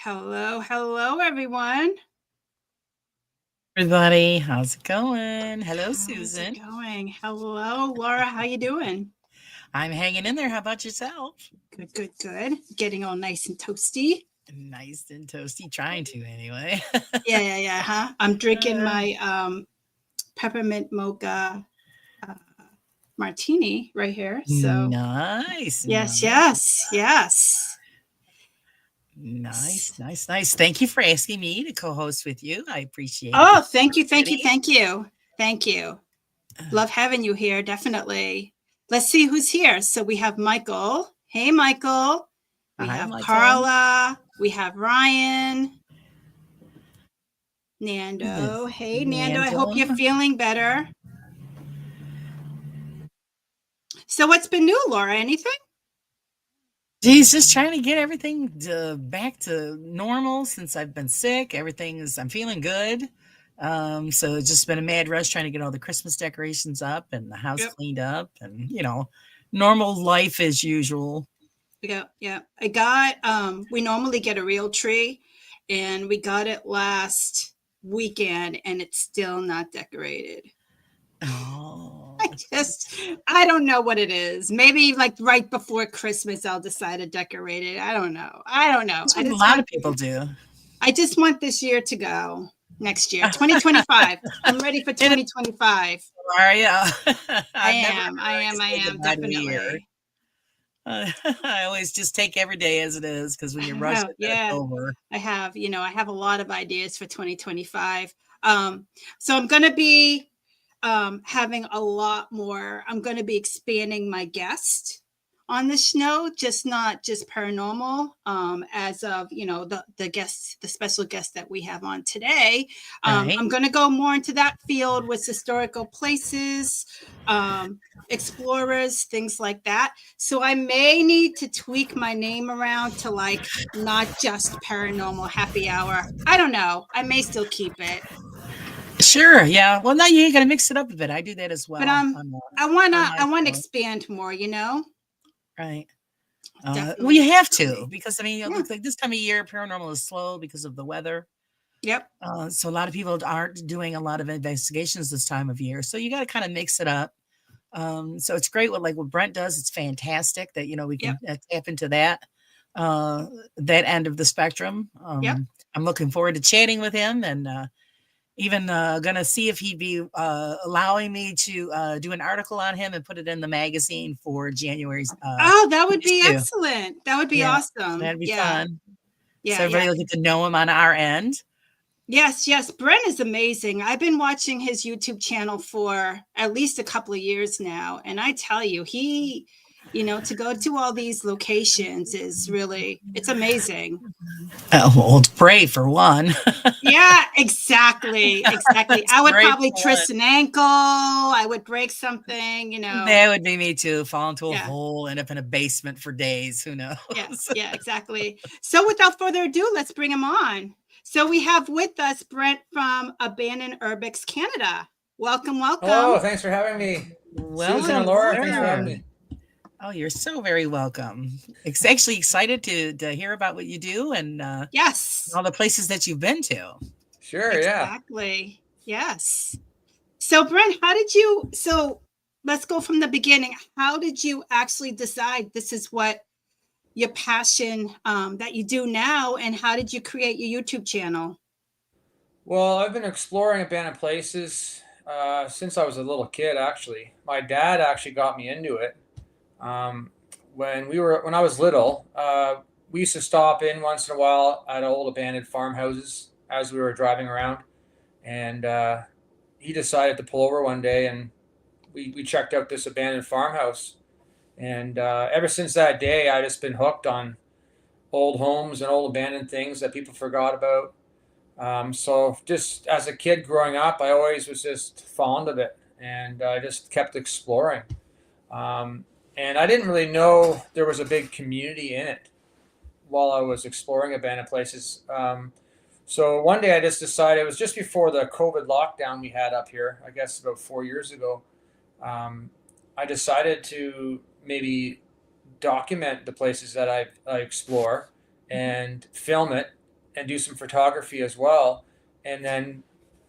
Hello, hello, everyone. Everybody, how's it going? Hello, How's it Susan. going? Hello, Laura. How you doing? I'm hanging in there. How about yourself? Good, good, good. Getting all nice and toasty. Nice and toasty, trying to anyway. Yeah. Huh? I'm drinking Uh, my peppermint mocha uh, martini right here. So nice, yes, nice, yes, yes. nice, nice, nice. Thank you for asking me to co-host with you. I appreciate the Oh, thank you, thank you, opportunity. thank you, thank you. Love having you here. Definitely. Let's see who's here. So we have Michael. Hey, Michael. We Hi, have Michael. Carla. We have Ryan. This Nando. Hey, Nando. I hope you're Nando. feeling better. So, what's been new, Laura? Anything? He's just trying to get everything back to normal since I've been sick. I'm feeling good. So it's just been a mad rush trying to get all the Christmas decorations up and the house Yep. cleaned up and, normal life as usual. Yeah. I got, we normally get a real tree, and we got it last weekend, and it's still not decorated. I Oh, just, I don't know what it is. Maybe like right before Christmas, I'll decide to decorate it. I don't know. I don't know. that's what a lot of people do. I just want this year to go. Next year, 2025. I'm ready for And 2025. are you? I I've never am. I really am. I say am goodbye to a year. definitely. I always just take every day as it is because when I you rush have. it, then it's Yeah, over. I have. I have a lot of ideas for 2025. So I'm going to be having a lot more. I'm going to be expanding my guest on the show, just not just paranormal. As of the guests, the special guest that we have on today, Right? I'm going to go more into that field with historical places, explorers, things like that. So I may need to tweak my name around to like not just paranormal happy hour. I don't know. I may still keep it, Sure. Yeah. Well, now you got to mix it up a bit. I do that as but well on on my I wanna show. expand more. Right. Well, you Definitely, have to definitely. because I mean, it Yeah. looks like this time of year, paranormal is slow because of the weather. Yep. So a lot of people aren't doing a lot of investigations this time of year. So you got to kind of mix it up. So it's great what Brent does. It's fantastic that we Yep. can tap into uh, that end of the spectrum. Yep. I'm looking forward to chatting with him and even gonna see if he'd be allowing me to do an article on him and put it in the magazine for January's Oh, that would be issue. excellent. That would be Yeah, awesome. that'd be Yeah. fun. So Yeah. everybody will get to know him on our end. Yes, yes. Brent is amazing. I've been watching his YouTube channel for at least a couple of years now. And I tell you, to go to all these locations is really, it's amazing. Well, it's brave for one. Yeah, exactly. Exactly. It's I would brave probably for one. twist an ankle. I would break something. That would be me too. Fall into a Yeah. hole, end up in a basement for days. Who Yeah, knows? yeah, exactly. So without further ado, let's bring him on. So we have with us Brent from Abandoned Urbex, Canada. Welcome, welcome. Hello, thanks for having me. Susan and Welcome, Laura, thanks for having sir. me. Oh, you're so very welcome. Actually excited to hear about what you do and Yes, all the places that you've been to. Sure, yeah. exactly. Yes. So Brent, so let's go from the beginning. How did you actually decide this is what your passion that you do now, and how did you create your YouTube channel? Well, I've been exploring abandoned places since I was a little kid. Actually, my dad actually got me into it. Um, when I was little, we used to stop in once in a while at old abandoned farmhouses as we were driving around, and he decided to pull over one day, and we checked out this abandoned farmhouse. And ever since that day, I've just been hooked on old homes and old abandoned things that people forgot about. So just as a kid growing up, I always was just fond of it, and I just kept exploring. Um, and I didn't really know there was a big community in it while I was exploring abandoned places. So one day I just decided, it was just before the COVID lockdown we had up here, I guess about 4 years ago. Um, I decided to maybe document the places that I explore and film it and do some photography as well, and then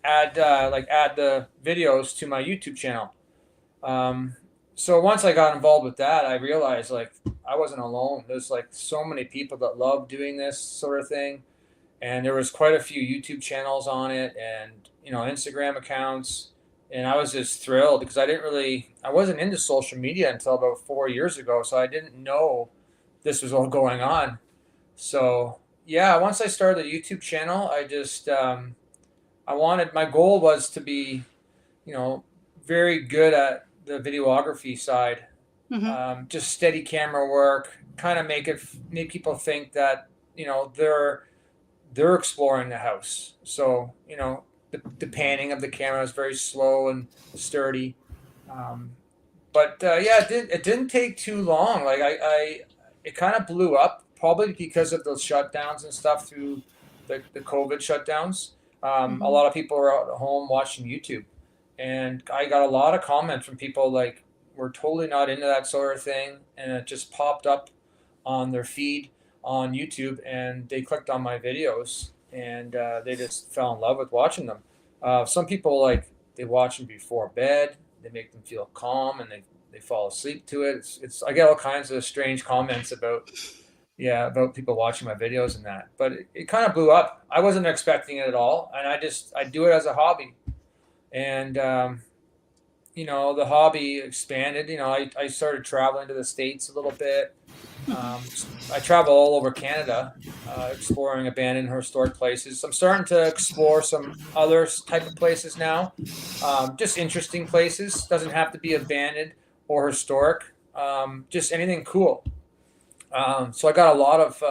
add the videos to my YouTube channel. Um, so once I got involved with that, I realized like I wasn't alone. There's like so many people that love doing this sort of thing, and there was quite a few YouTube channels on it, and Instagram accounts, and I was just thrilled because I wasn't into social media until about 4 years ago, so I didn't know this was all going on. So yeah, once I started the YouTube channel, I just my goal was to be, you know, very good at the videography side. Just steady camera work, kind of make people think that they're exploring the house. So the panning of the camera is very slow and sturdy. Um, but yeah, it didn't take too long. Like it kind of blew up probably because of those shutdowns and stuff through the COVID shutdowns. A lot of people were out at home watching YouTube, and I got a lot of comments from people like, we're totally not into that sort of thing, and it just popped up on their feed on YouTube, and they clicked on my videos, and they just fell in love with watching them. Some people they watch them before bed. They make them feel calm, and they fall asleep to it. It's I get all kinds of strange comments about people watching my videos and that, but it kind of blew up. I wasn't expecting it at all, and I do it as a hobby, and the hobby expanded. I started traveling to the States a little bit. I travel all over Canada, exploring abandoned historic places. I'm starting to explore some other type of places now, just interesting places. Doesn't have to be abandoned or historic, just anything cool. So I got a lot of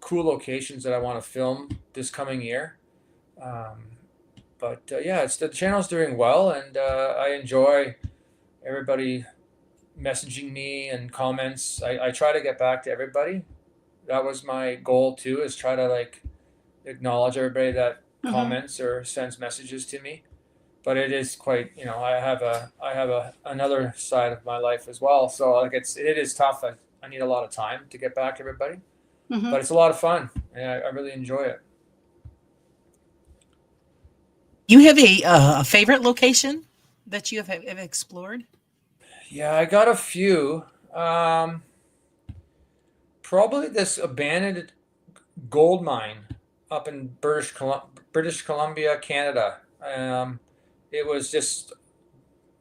cool locations that I want to film this coming year. But yeah, the channel's doing well, and I enjoy everybody messaging me and comments. I try to get back to everybody. That was my goal too, is try to acknowledge everybody that comments or sends messages to me. But it is quite, I have another side of my life as well. So it is tough. I need a lot of time to get back to everybody, but it's a lot of fun, and I really enjoy it. You have a favorite location that you have explored? Yeah, I got a few. Probably this abandoned gold mine up in British Columbia, Canada. It was just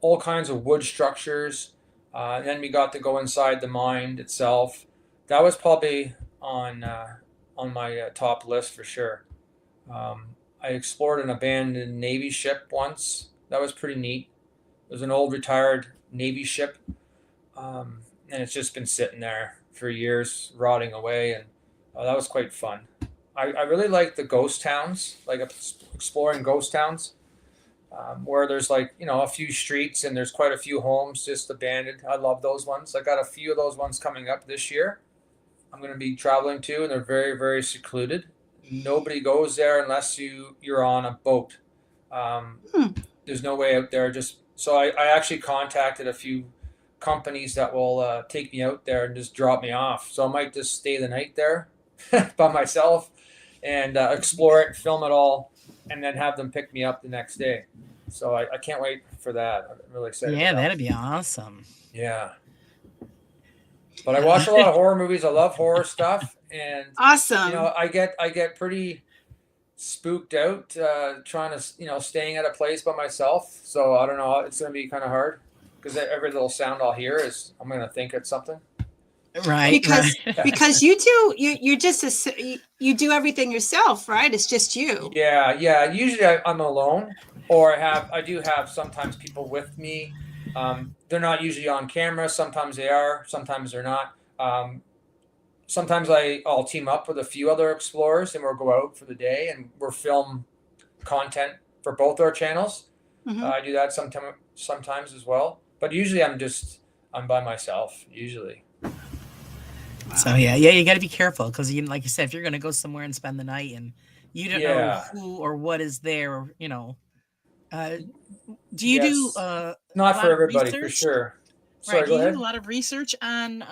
all kinds of wood structures. And then we got to go inside the mine itself. That was probably on my top list for sure. I explored an abandoned Navy ship once. That was pretty neat. It was an old retired Navy ship, and it's just been sitting there for years, rotting away, and that was quite fun. I really like the ghost towns, like exploring ghost towns, where there's a few streets and there's quite a few homes just abandoned. I love those ones. I got a few of those ones coming up this year. I'm going to be traveling to, and they're very, very secluded. Nobody goes there unless you're on a boat. There's no way out there. So I actually contacted a few companies that will take me out there and just drop me off. So I might just stay the night there by myself and explore it, film it all, and then have them pick me up the next day. So I can't wait for that. I'm really excited. Yeah, that'd be awesome. Yeah. But I watch a lot of horror movies. I love horror stuff, and awesome. I get pretty spooked out trying to staying at a place by myself. So I don't know. It's going to be kind of hard because every little sound I'll hear is I'm going to think it's something. Right. Because you do everything yourself, right? It's just you. Yeah. Usually I'm alone, or I do have sometimes people with me. They're not usually on camera. Sometimes they are. Sometimes they're not. Sometimes I'll team up with a few other explorers, and we'll go out for the day, and we'll film content for both our channels. I do that sometimes as well. But usually I'm by myself usually. Wow. So yeah, you got to be careful because like you said, if you're going to go somewhere and spend the night and you don't know who or what is there, do you do not for everybody for sure. Sorry, right. Do you do a lot of research on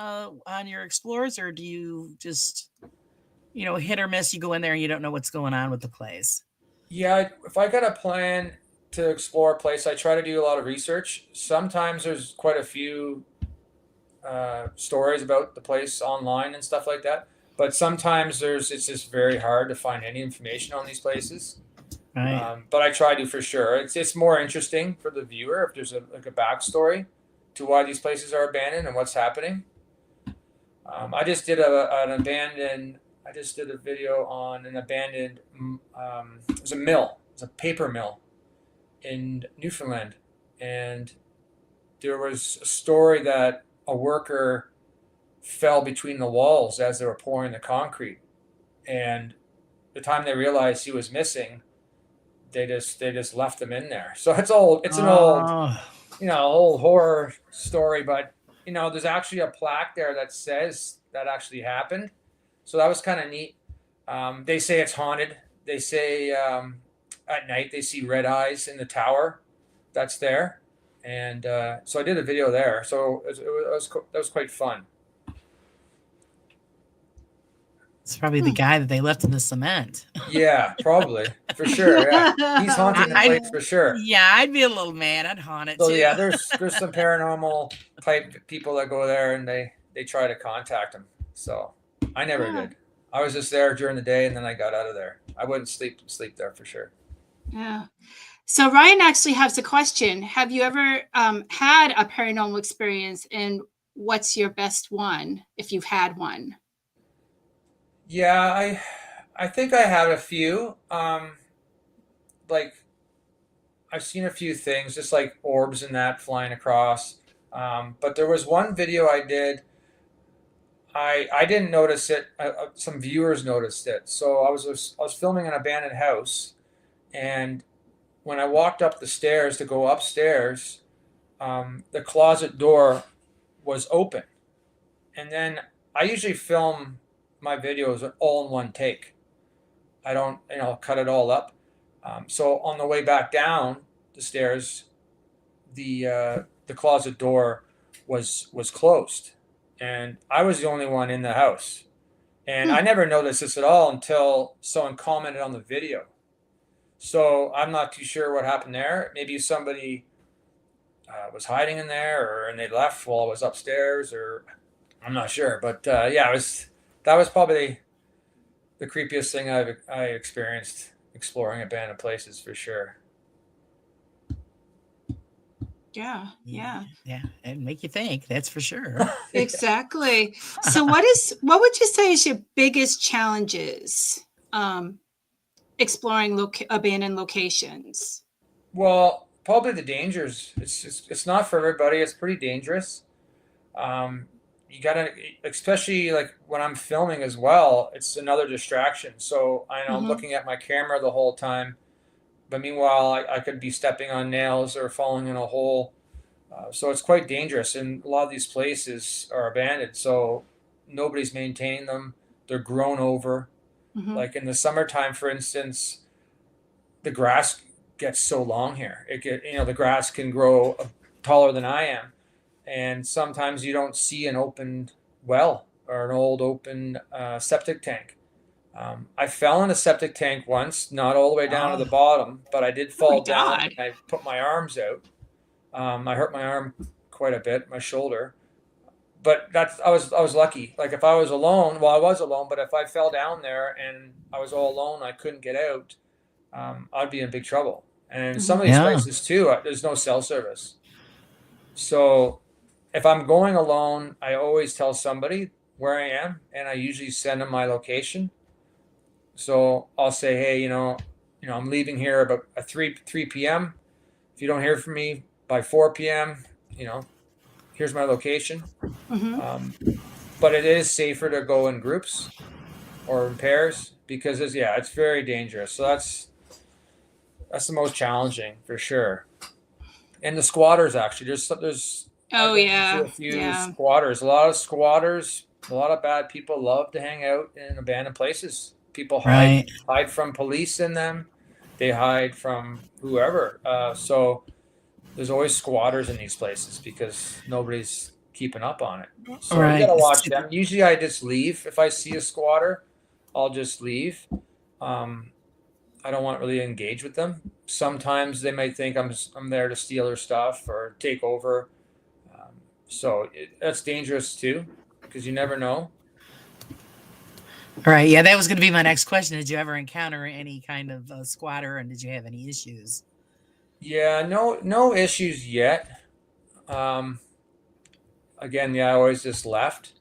your explorers, or do you just hit or miss. You go in there and you don't know what's going on with the place. Yeah, if I got a plan to explore a place, I try to do a lot of research. Sometimes there's quite a few stories about the place online and stuff like that. But sometimes it's just very hard to find any information on these places. Right. But I try to for sure. It's more interesting for the viewer if there's a backstory to why these places are abandoned and what's happening. I just did I just did a video on an abandoned. It was a mill. It was a paper mill in Newfoundland, and there was a story that a worker fell between the walls as they were pouring the concrete, and the time they realized he was missing, they just left him in there. So it's an old horror story, but there's actually a plaque there that says that actually happened. So that was kind of neat. They say it's haunted. They say at night they see red eyes in the tower that's there, and so I did a video there. So that was quite fun. It's probably the guy that they left in the cement. Yeah, probably for sure. Yeah, he's haunting the place for sure. Yeah, I'd be a little mad. I'd haunt it So too. yeah, there's some paranormal type people that go there and they try to contact him. So I never did. I was just there during the day and then I got out of there. I wouldn't sleep there for sure. Yeah. So Ryan actually has a question. Have you ever had a paranormal experience, and what's your best one if you've had one? Yeah, I think I had a few. Like I've seen a few things, just like orbs and that flying across. But there was one video I did. I didn't notice it. Some viewers noticed it. So I was filming an abandoned house, and when I walked up the stairs to go upstairs, the closet door was open, and then I usually film my videos all in one take. I don't, cut it all up. So on the way back down the stairs, the closet door was closed, and I was the only one in the house. And I never noticed this at all until someone commented on the video. So I'm not too sure what happened there. Maybe somebody was hiding in there, and they left while I was upstairs, or I'm not sure. But yeah, that was probably the creepiest thing I experienced exploring abandoned places for sure. Yeah. And make you think, that's for sure. Exactly. So what would you say is your biggest challenges exploring abandoned locations? Well, probably the dangers. It's not for everybody. It's pretty dangerous. You gotta, especially like when I'm filming as well, it's another distraction. So I know I'm looking at my camera the whole time, but meanwhile I could be stepping on nails or falling in a hole. So it's quite dangerous, and a lot of these places are abandoned, so nobody's maintaining them. They're grown over. Like in the summertime, for instance, the grass gets so long here. The grass can grow taller than I am, and sometimes you don't see an open well or an old open septic tank. I fell in a septic tank once, not all the way down to the bottom, but I did fall down. And I put my arms out. I hurt my arm quite a bit, my shoulder. But I was lucky. Like if I was alone, well, I was alone, but if I fell down there and I was all alone, I couldn't get out, I'd be in big trouble. And some of these places too, there's no cell service. So if I'm going alone, I always tell somebody where I am, and I usually send them my location. So I'll say, hey, I'm leaving here about 3 p.m. If you don't hear from me by 4 p.m., here's my location. But it is safer to go in groups or in pairs because it's very dangerous. So that's the most challenging for sure. And the squatters, actually, there's a few squatters. A lot of squatters, a lot of bad people love to hang out in abandoned places. People hide from police in them. They hide from whoever. So there's always squatters in these places because nobody's keeping up on it. So you gotta watch them. Usually I just leave if I see a squatter. I'll just leave. I don't want to really engage with them. Sometimes they might think I'm there to steal their stuff or take over. That's dangerous too, because you never know. All right. Yeah, that was going to be my next question. Did you ever encounter any kind of squatter, and did you have any issues? Yeah, no issues yet. Again, yeah, I always just left.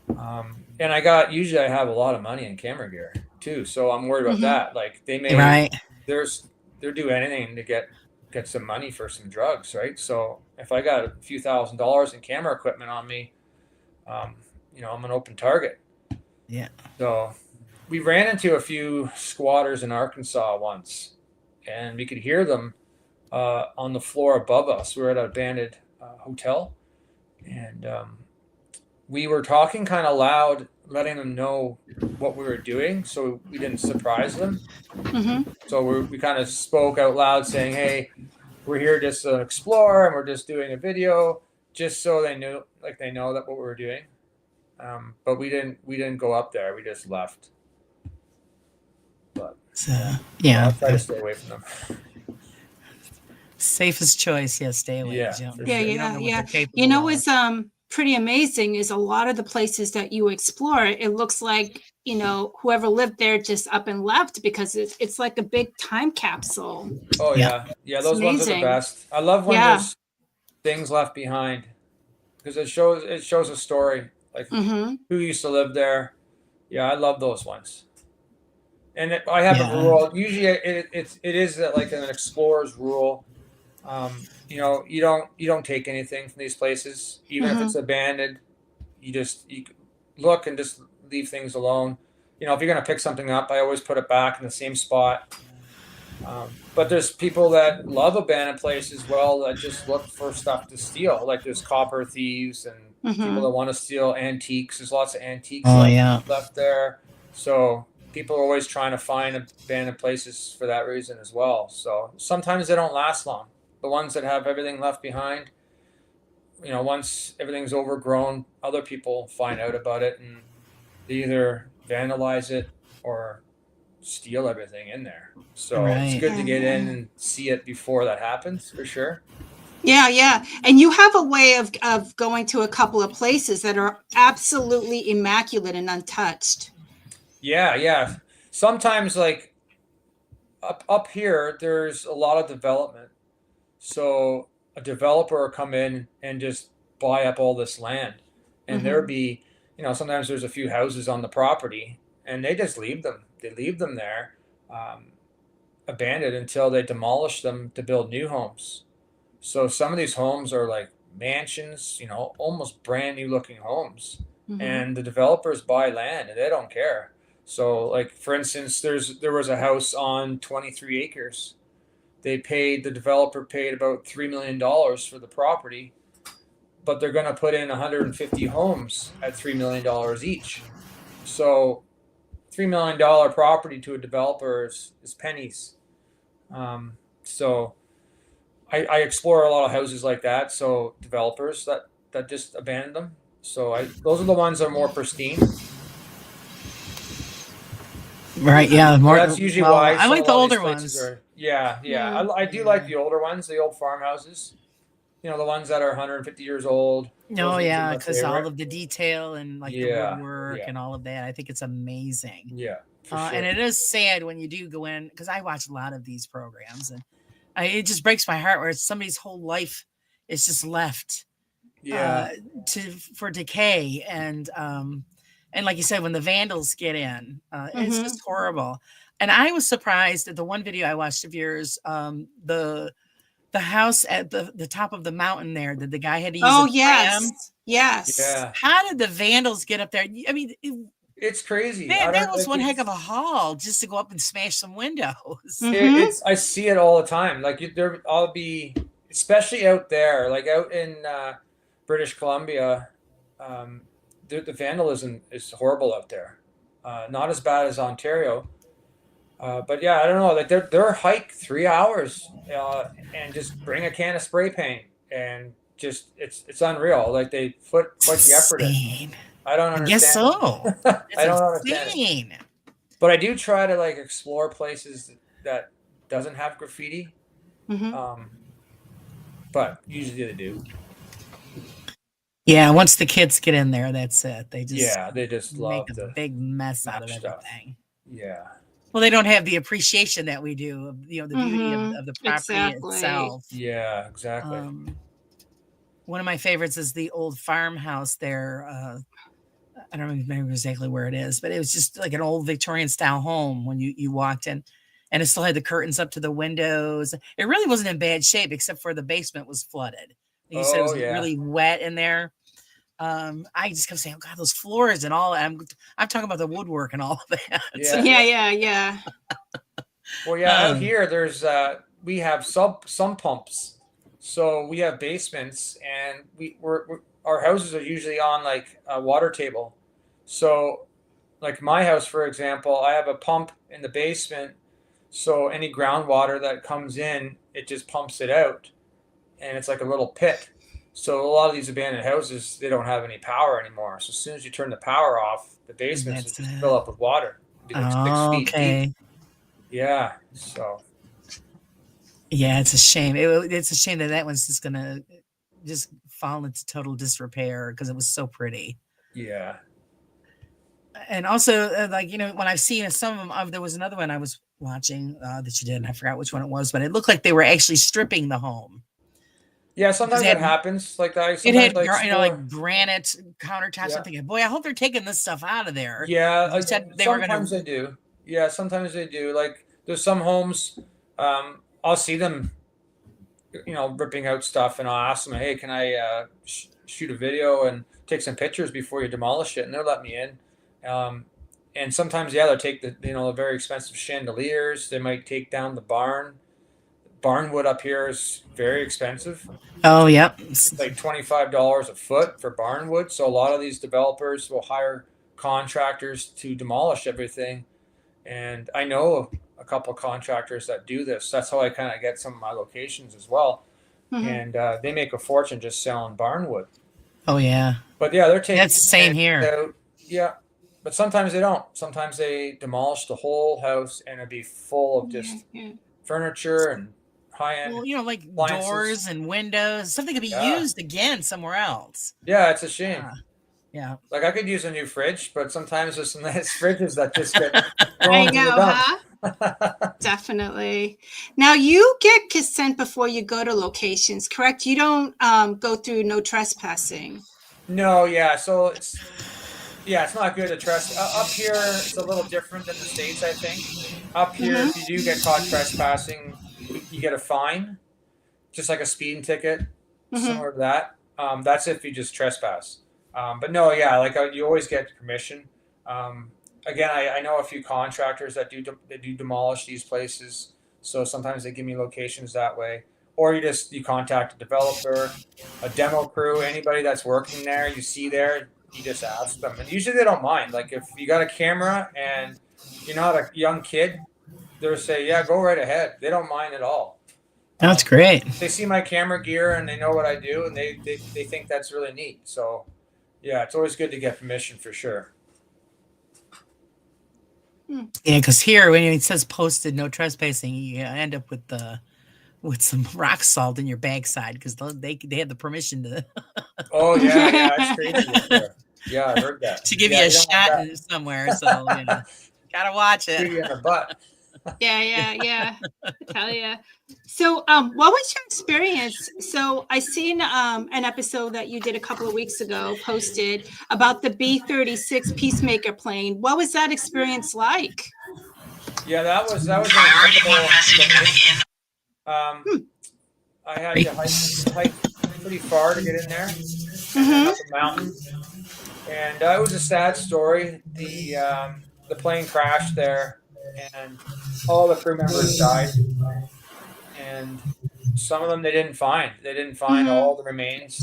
And usually I have a lot of money in camera gear too, so I'm worried about that. Like Right. they're do anything to get some money for some drugs, right? So if I got a few $1,000s in camera equipment on me, I'm an open target. Yeah. So we ran into a few squatters in Arkansas once, and we could hear them on the floor above us. We were at an abandoned hotel, and we were talking kind of loud, letting them know what we were doing, so we didn't surprise them. So we kind of spoke out loud, saying, "Hey, we're here just to explore, and we're just doing a video, just so they know that what we were doing." But we didn't go up there. We just left. But yeah, I'll try to stay away from them. Safest choice, yeah, stay away. Yeah, You know what's pretty amazing is a lot of the places that you explore, it looks like, whoever lived there just up and left, because it's like a big time capsule. Oh yeah. Those ones are the best. I love when there's things left behind, because it shows a story, like who used to live there. Yeah, I love those ones. And I have a rule. Usually, it is like an explorer's rule. You don't take anything from these places, even if it's abandoned. You look and just leave things alone. If you're gonna pick something up, I always put it back in the same spot. But there's people that love abandoned places that just look for stuff to steal. Like there's copper thieves and people that want to steal antiques. There's lots of antiques left there. So people are always trying to find abandoned places for that reason as well. So sometimes they don't last long. The ones that have everything left behind, once everything's overgrown, other people find out about it and they either vandalize it or steal everything in there. So it's good to get in and see it before that happens, for sure. Yeah. And you have a way of going to a couple of places that are absolutely immaculate and untouched. Yeah. Sometimes, like up here, there's a lot of development. So a developer will come in and just buy up all this land, and there be, sometimes there's a few houses on the property, and they just leave them. They leave them there, abandoned until they demolish them to build new homes. So some of these homes are like mansions, almost brand new looking homes, and the developers buy land and they don't care. So, like for instance, there was a house on 23 acres. The developer paid about $3 million for the property, but they're going to put in 150 homes at $3 million each. So $3 million property to a developer is pennies. So I explore a lot of houses like that. So developers that just abandon them. So those are the ones that are more pristine. Right. Yeah. That's usually why I like the older ones. I do like the older ones, the old farmhouses. The ones that are 150 years old. Oh yeah, because all of the detail and like the woodwork and all of that. I think it's amazing. Yeah. For sure. And it is sad when you do go in, because I watch a lot of these programs, and it just breaks my heart where somebody's whole life is just left for decay. And like you said, when the vandals get in, it's just horrible. And I was surprised at the one video I watched of yours, the house at the top of the mountain there that the guy had to use. Oh, yes. Yeah. How did the vandals get up there? I mean, it's crazy. Man, that was one heck of a haul just to go up and smash some windows. I see it all the time. Like I'll be, especially out there, like out in British Columbia, the vandalism is horrible out there. Not as bad as Ontario, but yeah, I don't know. Like they're hike 3 hours and just bring a can of spray paint, and just it's unreal. Like they put the effort in. I don't I guess understand. so. I It's don't understand it. insane. But I do try to like explore places that doesn't have graffiti. Mhm. But usually they do. Yeah, once the kids get in there, that's it. They just Yeah, they just make love a the big mess out of smash stuff. everything. Yeah. Well, they don't have the appreciation that we do of, you know, the beauty Mhm. of the property Exactly. itself. Yeah, exactly. One of my favorites is the old farmhouse there. I don't remember exactly where it is, but it was just like an old Victorian style home when you walked in, and it still had the curtains up to the windows. It really wasn't in bad shape except for the basement was flooded. You said it Oh was yeah. really wet in there. I just kept saying, "Oh God, those floors and all." I'm talking about the woodwork and all of that. Yeah, Yeah, yeah. yeah, yeah. Well, yeah, out Um, here there's we have some pumps. So we have basements and we're our houses are usually on like a water table. So like my house for example, I have a pump in the basement, so any groundwater that comes in, it just pumps it out, and it's like a little pit. So a lot of these abandoned houses, they don't have any power anymore. So as soon as you turn the power off, the basements will that's just fill up with water. It'll be like 6 feet deep. okay. Yeah. So Yeah, it's a shame. It's a shame that that one's just gonna just fall into total disrepair because it was so pretty. yeah. And also, like when I've seen some of them, there was another one I was watching that you did, and I forgot which one it was, but it looked like they were actually stripping the home Yeah, because sometimes that happens. Like I it sometimes had I explore. like granite countertops. I'm Yeah. thinking, boy, I hope they're taking this stuff out of there. Yeah, You said they were sometimes gonna. they do. Yeah, sometimes they do. Like there's some homes, I'll see them, ripping out stuff, and I'll ask them, "Hey, can I shoot a video and take some pictures before you demolish it?" And they'll let me in. Um, and sometimes, yeah, they'll take the very expensive chandeliers. They might take down the barn. Barn wood up here is very expensive. Oh, yep. It's like $25 a foot for barn wood. So a lot of these developers will hire contractors to demolish everything. And I know a couple of contractors that do this. That's how I kind of get some of my locations as well. Mhm. And they make a fortune just selling barn wood. Oh, yeah. But yeah, they're taking That's the same here. out. Yeah. But sometimes they don't. Sometimes they demolish the whole house and it'd be full of Yeah, just yeah. furniture and high end Well, like appliances. doors and windows, something could be Yeah. used again somewhere else. Yeah, it's a shame. Yeah. Like I could use a new fridge, but sometimes there's some nice fridges that just get I thrown to the know, dump. huh? Definitely. Now you get consent before you go to locations, correct? You don't go through no trespassing. No, yeah. So it's not good to trust. Up here, it's a little different than the States, I think. Up here, Mhm. if you do get caught trespassing, you get a fine, just like a speeding ticket, Mhm. similar to that. That's if you just trespass. But no, yeah, like you always get permission. Again, I know a few contractors that do demolish these places, so sometimes they give me locations that way. Or you contact a developer, a demo crew, anybody that's working there, you see there, you just ask them, and usually they don't mind. Like if you got a camera and you're not a young kid, they'll say, "Yeah, go right ahead." They don't mind at all. That's great. They see my camera gear and they know what I do, and they think that's really neat. So, yeah, it's always good to get permission for sure. Yeah, because here when it says posted no trespassing, you end up with some rock salt in your backside because they had the permission to Oh yeah, it's crazy up there. Yeah, I heard that. to give Yeah, you a you don't want shot that. in somewhere. So gotta watch it. Shoot you in the butt. Yeah, yeah, yeah. I tell you. So, what was your experience? So, I seen an episode that you did a couple of weeks ago, posted about the B-36 Peacemaker plane. What was that experience like? Yeah, that was an incredible location. I had to hike pretty far to get in there, and then Mhm. up a mountain. And it was a sad story. The plane crashed there, and all the crew members died. And some of them they didn't find. They didn't find Mhm. all the remains.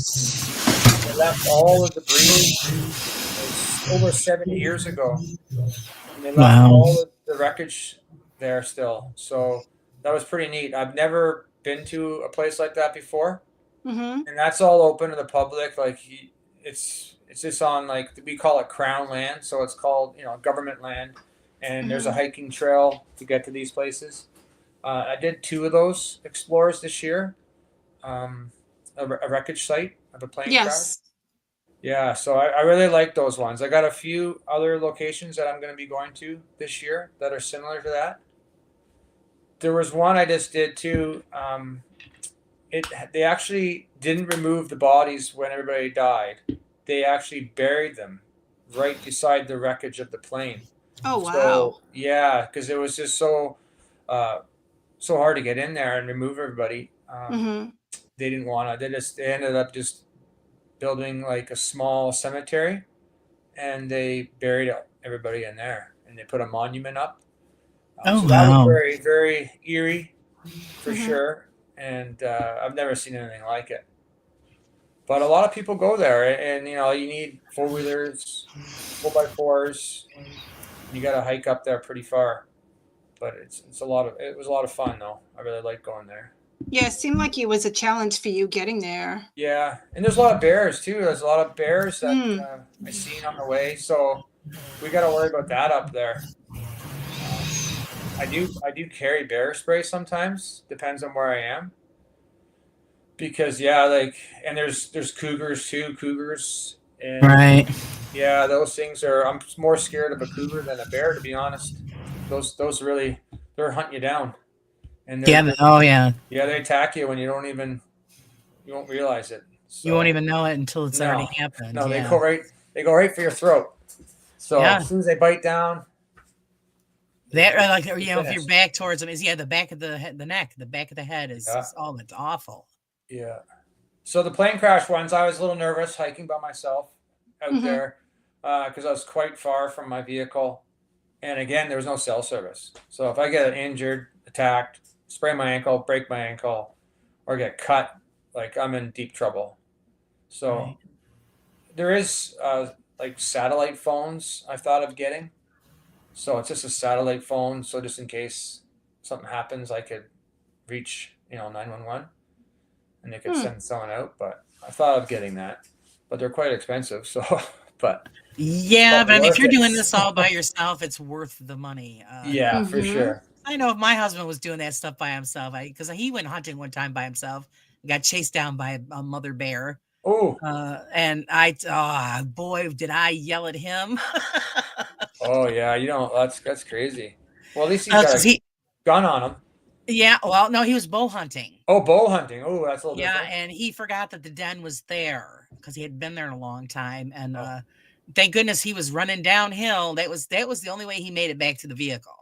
They left all the debris. It was over 70 years ago, and they left Wow. all the wreckage there still. So that was pretty neat. I've never been to a place like that before, Mhm. and that's all open to the public. Like It's just on, like, we call it crown land, so it's called, government land, and there's a Mhm. hiking trail to get to these places. I did 2 of those explores this year. A wreckage site of a plane crash. Yes. Yeah, so I really like those ones. I got a few other locations that I'm going to be going to this year that are similar to that. There was one I just did too. They actually didn't remove the bodies when everybody died. They actually buried them right beside the wreckage of the plane. Oh So wow. yeah, because it was just uh, so hard to get in there and remove everybody. Mhm. They didn't want to. They ended up just building like a small cemetery, and they buried everybody in there, and they put a monument up. Oh So that was wow. very, very eerie for Mhm. sure, and I've never seen anything like it. But a lot of people go there, and you need 4-wheelers, 4x4s. You got to hike up there pretty far, but it was a lot of fun though. I really like going there. Yeah, it seemed like it was a challenge for you getting there. Yeah, and there's a lot of bears too. There's a lot of bears that Mm. I seen on the way, so we got to worry about that up there. I do carry bear spray sometimes. Depends on where I am. Because yeah, like, and there's cougars too, cougars, and Right. yeah, those things are. I'm more scared of a cougar than a bear, to be honest. Those really, they're hunting you down, and Yeah. Oh yeah. yeah, they attack you when you won't realize it. You won't So even know it until it's already no, happened. no, Yeah. they go right for your throat. So Yeah. as soon as they bite down, That like you're if you're finished. back towards them is the back of the head, the neck, the back of the head Yeah, is oh, it's awful. yeah. So the plane crash ones, I was a little nervous hiking by myself out Mhm. there because I was quite far from my vehicle. And again, there was no cell service. So if I get injured, attacked, sprain my ankle, break my ankle, or get cut, like I'm in deep trouble. So Right. there is like satellite phones I thought of getting. So it's just a satellite phone. So just in case something happens, I could reach 911 and they could Hmm. send someone out. But I thought of getting that, but they're quite expensive. So, but Yeah, probably but I mean, if worth you're it. doing this all by yourself, it's worth the money. Yeah, for Mhm. sure. I know if my husband was doing that stuff by himself, because he went hunting one time by himself, got chased down by a mother bear, Oh, and boy, did I yell at him. oh yeah, that's crazy. Well, at least he's got Because a gun on him. yeah, well, no, he was bow hunting. Oh, bow hunting. Oh, that's a little Yeah, different. and he forgot that the den was there because he had been there a long time, and Oh, thank goodness he was running downhill. That was the only way he made it back to the vehicle.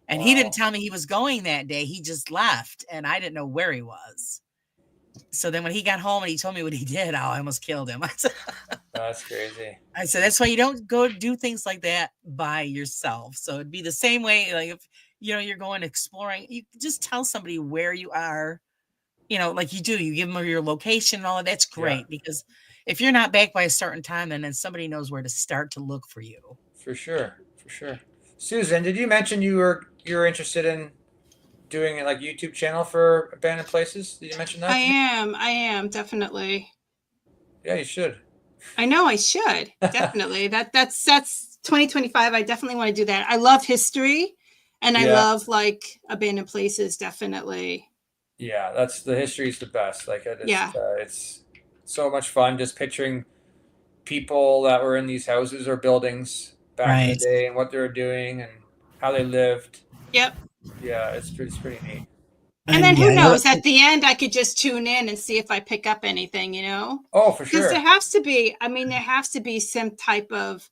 And he didn't wow, tell me he was going that day. He just left, and I didn't know where he was. So then when he got home and he told me what he did, oh, I almost killed him. that's crazy. I said, that's why you don't go do things like that by yourself. So it'd be the same way, like if you're going exploring, you just tell somebody where you are, like you do, you give them your location and all of that's Yeah, great because if you're not back by a certain time, then somebody knows where to start to look for you. for sure, for sure. Susan, did you mention you're interested in doing like YouTube channel for abandoned places? Did you mention that to me? I am definitely. Yeah, you should. I know I should. Definitely. That's 2025. I definitely want to do that. I love history and I Yeah, love like abandoned places, definitely. yeah. That's the history is the best. Like Yeah. it's so much fun just picturing people that were in these houses or buildings back in the Right. day and what they were doing and how they lived. Yep. Yeah, it's pretty neat. And And then who yeah, knows? At the end, I could just tune in and see if I pick up anything. Oh, for Because there sure. has to be, I mean, there has to be some type of,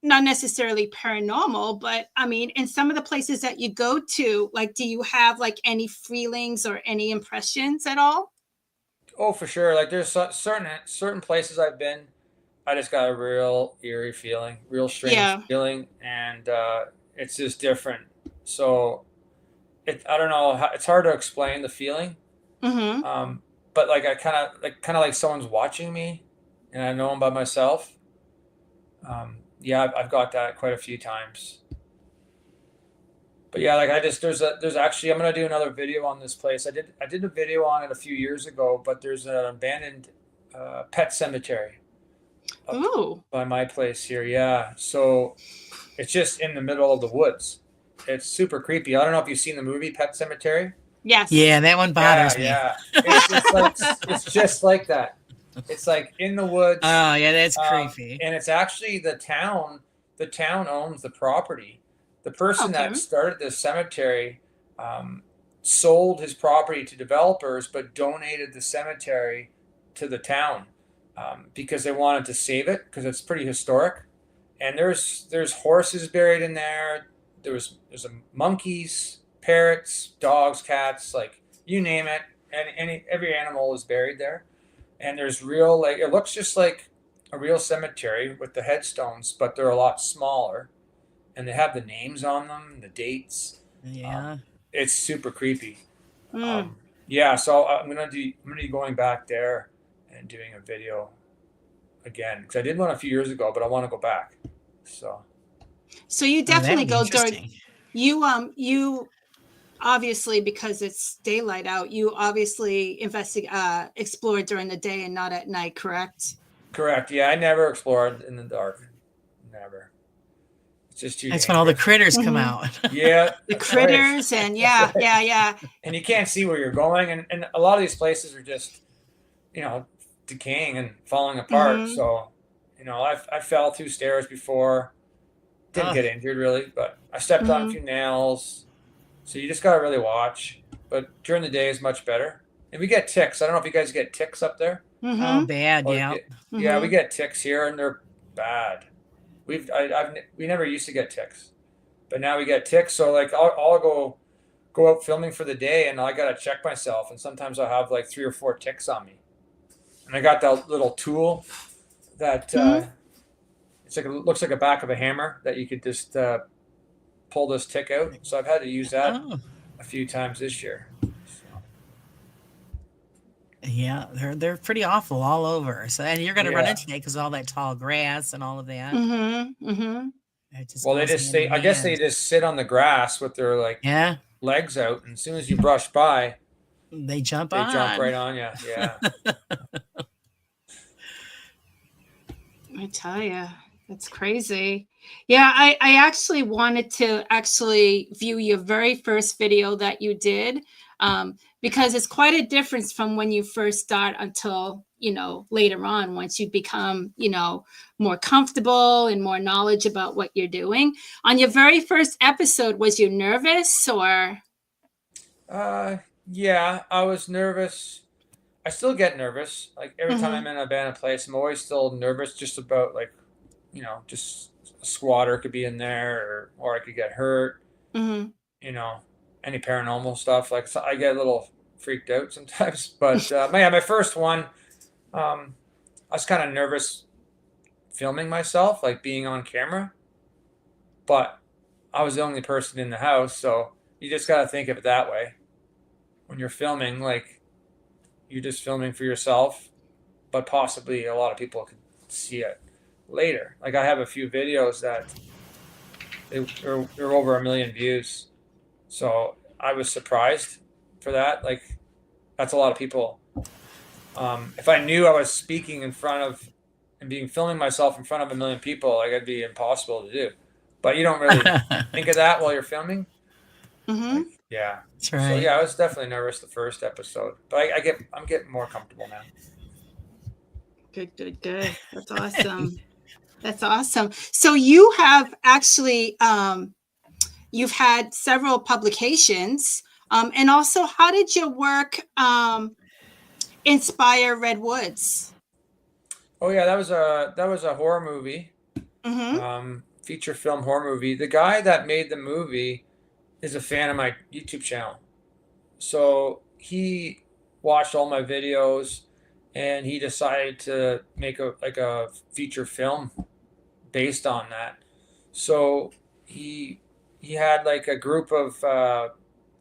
not necessarily paranormal, but I mean, in some of the places that you go to, like, do you have like any feelings or any impressions at all? Oh, for sure. Like there's certain places I've been, I just got a real eerie feeling, real strange Yeah. feeling, and it's just different. So I don't know. It's hard to explain the feeling. Mm-hmm. Um, but like I kind of like someone's watching me, and I know I'm by myself. Yeah, I've got that quite a few times. But yeah, like there's actually I'm gonna do another video on this place. I did a video on it a few years ago, but there's an abandoned pet cemetery up Ooh. by my place here. Yeah. So it's just in the middle of the woods. It's super creepy. I don't know if you've seen the movie Pet Cemetery. Yes. Yeah, that one Yeah, bothers me. yeah. It's like it's just like that. It's like in the woods, Oh, yeah, that's creepy. and it's actually the town. The town owns the property. The person Okay. that started this cemetery um, sold his property to developers, but donated the cemetery to the town because they wanted to save it because it's pretty historic. And there's horses buried in there. There's a monkeys, parrots, dogs, cats, like you name it, and every animal is buried there. And there's real like it looks just like a real cemetery with the headstones, but they're a lot smaller, and they have the names on them, the dates. Yeah. It's super creepy. Mm. Yeah, so I'm gonna be going back there and doing a video again because I did one a few years ago, but I want to go back. So So you Oh, that definitely would be go during interesting. you obviously, because it's daylight out, you obviously explore during the day and not at night, correct? correct. Yeah, I never explored in the dark. Never. It's just too That's when all the dangerous. critters come Mhm. out. Yeah, The that's right. critters and That's right. yeah. And you can't see where you're going, and a lot of these places are just decaying and falling apart. Hmm. So I fell through stairs before. Didn't Oh, get injured really, but I stepped on a Hmm. few nails. So you just gotta really watch. But during the day is much better. And we get ticks. I don't know if you guys get ticks up there. oh, Hmm. bad. Oh, Yeah. yeah, we Hmm. get ticks here, and they're bad. We never used to get ticks, but now we get ticks. So like I'll go out filming for the day, and I gotta check myself. And sometimes I'll have like 3 or 4 ticks on me. And I got that little tool that Hmm. it looks like a back of a hammer that you could just pull this tick out. So I've had to use that Oh, a few times this year. So, yeah. They're pretty awful all over. So, and you're going to run yeah. into that because all that tall grass and all of that. Hmm. Hmm. It just Well, they goes just hand say in I guess they hand. just sit on the grass with their like Yeah, legs out, and as soon as you brush by, they jump they jump on. right on you. Yeah. I tell you, that's crazy. Yeah, I actually wanted to actually view your very first video that you did, because it's quite a difference from when you first start until, later on, once you become, more comfortable and more knowledge about what you're doing. On your very first episode, was you nervous or? Uh, yeah, I was nervous. I still get nervous. Like every time I'm Hmm. in a abandoned place, I'm always still nervous just about like, just a squatter could be in there or I could get hurt, Hmm. you know, any paranormal stuff. Like so I get a little freaked out sometimes. But my first one, I was kind of nervous filming myself, like being on camera, but I was the only person in the house, so you just got to think of it that way. When you're filming, like you're just filming for yourself, but possibly a lot of people could see it later. Like I have a few videos that they're over 1 million views, so I was surprised for that. Like that's a lot of people. If I knew I was speaking in front of and being filming myself in front of 1 million people, like it'd be impossible to do. But you don't really think of that while you're filming. Hmm. Like yeah. That's So right. yeah, I was definitely nervous the first episode, but I'm getting more comfortable now. Good. That's awesome. That's awesome. So you have actually you've had several publications, and also how did your work inspire Redwoods? Oh yeah, that was a horror movie, Mm-hmm. feature film horror movie. The guy that made the movie is a fan of my YouTube channel, so he watched all my videos, and he decided to make a feature film based on that. So he had like a group of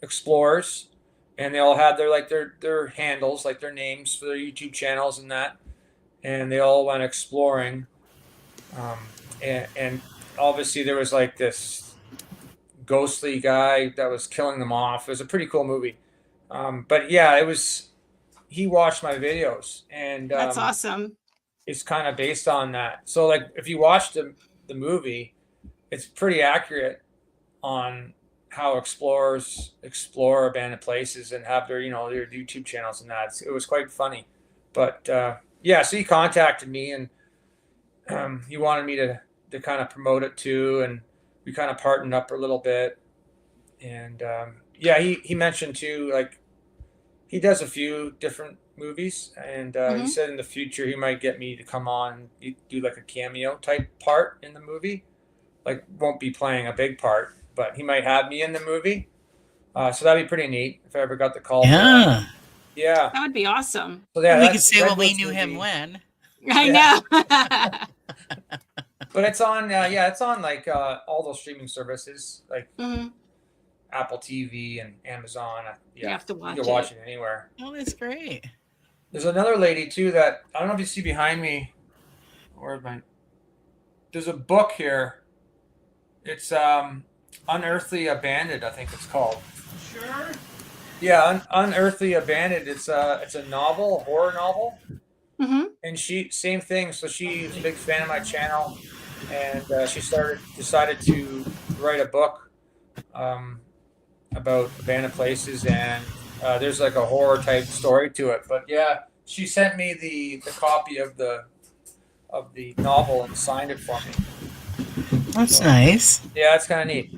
explorers, and they all had their handles, like their names for their YouTube channels and that, and they all went exploring. Um, and obviously there was like this ghostly guy that was killing them off. It was a pretty cool movie. But yeah, he watched my videos, and That's awesome. it's kind of based on that. So like if you watch the movie, it's pretty accurate on how explorers explore abandoned places and have their their YouTube channels and that. It was quite funny, but yeah. So he contacted me, and he wanted me to kind of promote it too, and we kind of partnered up a little bit. And yeah, he mentioned too, like he does a few different movies, and he Mm-hmm. said in the future he might get me to come on, do like a cameo type part in the movie. Like won't be playing a big part, but he might have me in the movie. So that'd be pretty neat if I ever got the call for that. Yeah. Yeah. That would be awesome. So yeah, We could that's say, well, we Redwood's knew him movie. when. I Yeah. know. But it's on yeah, it's on like all those streaming services like Mhm. Apple TV and Amazon. You have to watch you can watch it. it anywhere. Oh, that's great. There's another lady too that I don't know if you see behind me, or my. There's a book here. It's Unearthly Abandoned, I think it's called. Sure. Yeah, Unearthly Abandoned. It's a novel, a horror novel, Mm-hmm. and she same thing. So she's a big fan of my channel, and she decided to write a book about abandoned places, and there's like a horror type story to it. But yeah, she sent me the copy of the novel and signed it for me. That's nice. Yeah, it's kind of neat.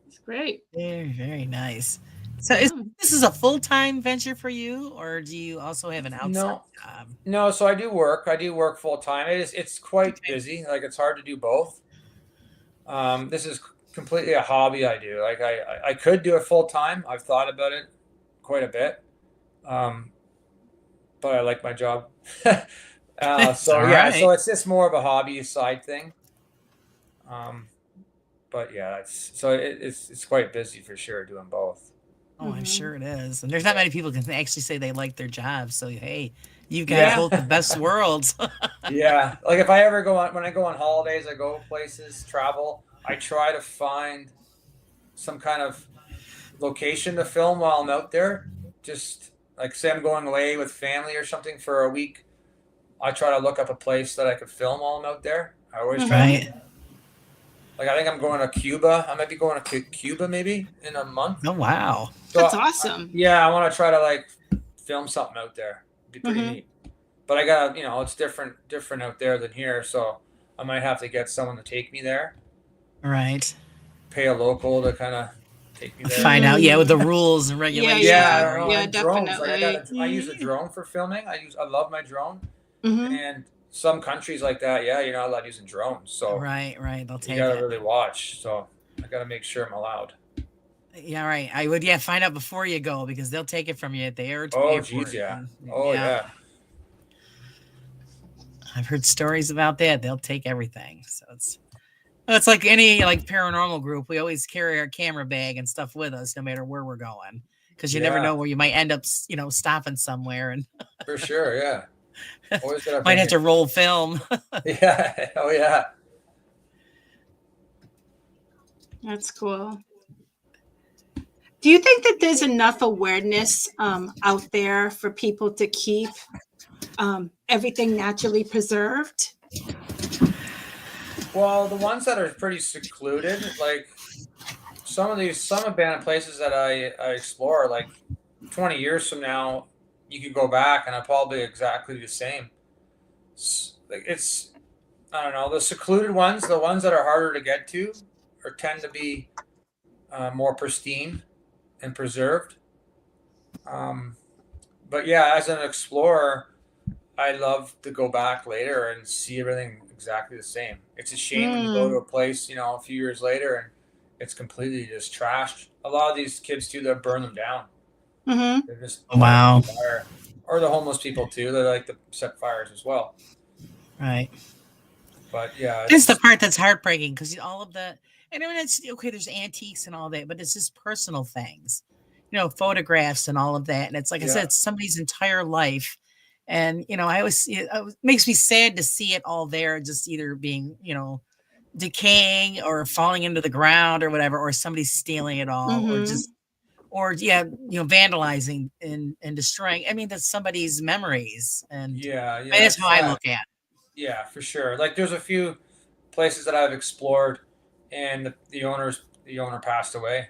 It's great. Very, very nice. So this is a full-time venture for you, or do you also have an outside job? No, so I do work. I do work full time. It's quite busy. Like it's hard to do both. This is completely a hobby I do. Like I could do it full time. I've thought about it quite a bit. But I like my job. So yeah, right. so it's just more of a hobby side thing. But yeah, it's quite busy for sure doing both. Oh, I'm Mhm. sure it is. And there's not many people can actually say they like their job. So hey, you've got both the best worlds. Yeah, like if I ever when I go on holidays, I go places, travel. I try to find some kind of location to film while I'm out there. Just like say I'm going away with family or something for a week. I try to look up a place that I could film while I'm out there. I always try to do Right. that. Like I think I'm going to Cuba. I might be going to Cuba maybe in a month. Oh, wow. So That's awesome. yeah, I want to try to like film something out there. It'd be pretty Mhm. neat. But I got it's different out there than here. So I might have to get someone to take me there. Right. Pay a local to kind of take me there. Find out, with the rules and regulations. Yeah, and drones. Like definitely. I use a drone for filming. I love my drone. Mhm. And some countries like that, yeah, you're not allowed using drones. So Right. They'll you take gotta it. really watch. So I gotta make sure I'm allowed. Yeah, right. I would, find out before you go because they'll take it from you at the Oh, airport. geez, yeah. And, Oh, yeah. I've heard stories about that. They'll take everything. So it's like any paranormal group. We always carry our camera bag and stuff with us, no matter where we're going, because you never know where you might end up, stopping somewhere and For sure, yeah. Always gotta might have to roll film. Yeah. Oh, yeah. That's cool. Do you think that there's enough awareness out there for people to keep everything naturally preserved? Well, the ones that are pretty secluded, like some abandoned places that I explore, like 20 years from now, you could go back and I'll probably exactly the same. It's I don't know, the secluded ones, the ones that are harder to get to, or tend to be more pristine and preserved. But yeah, as an explorer, I love to go back later and see everything exactly the same. It's a shame when you go to a place, a few years later and it's completely just trashed. A lot of these kids too, they'll burn them down. Mm-hmm. They're just Wow. fire. Or the homeless people too. They like to set fires as well. Right. But yeah, It's the part that's heartbreaking because all of the, and I mean, it's okay, there's antiques and all that, but it's just personal things, photographs and all of that. And it's like I said, it's somebody's entire life. And, I always, it makes me sad to see it all there, just either being, decaying or falling into the ground or whatever, or somebody stealing it all, or just or yeah, vandalizing and destroying. I mean, that's somebody's memories, and Yeah, I mean, yeah, that's it's how I sad. look at Yeah, for sure. Like there's a few places that I've explored, and the owner passed away,